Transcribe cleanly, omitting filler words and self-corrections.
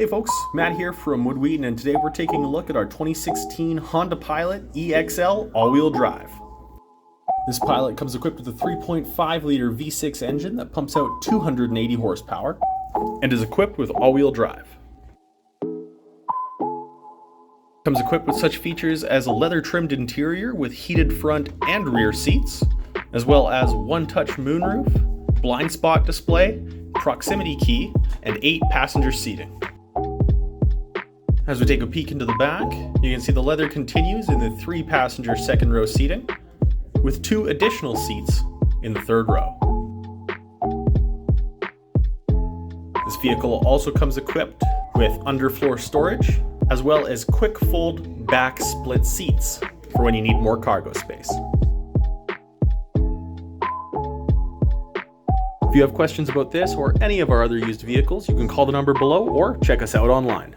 Hey folks, Matt here from Wheaton, and today we're taking a look at our 2016 Honda Pilot EX-L all-wheel drive. This Pilot comes equipped with a 3.5-liter V6 engine that pumps out 280 horsepower and is equipped with all-wheel drive. Comes equipped with such features as a leather-trimmed interior with heated front and rear seats, as well as one-touch moonroof, blind spot display, proximity key, and 8 passenger seating. As we take a peek into the back, you can see the leather continues in the 3-passenger second row seating, with 2 additional seats in the third row. This vehicle also comes equipped with underfloor storage, as well as quick fold back split seats for when you need more cargo space. If you have questions about this or any of our other used vehicles, you can call the number below or check us out online.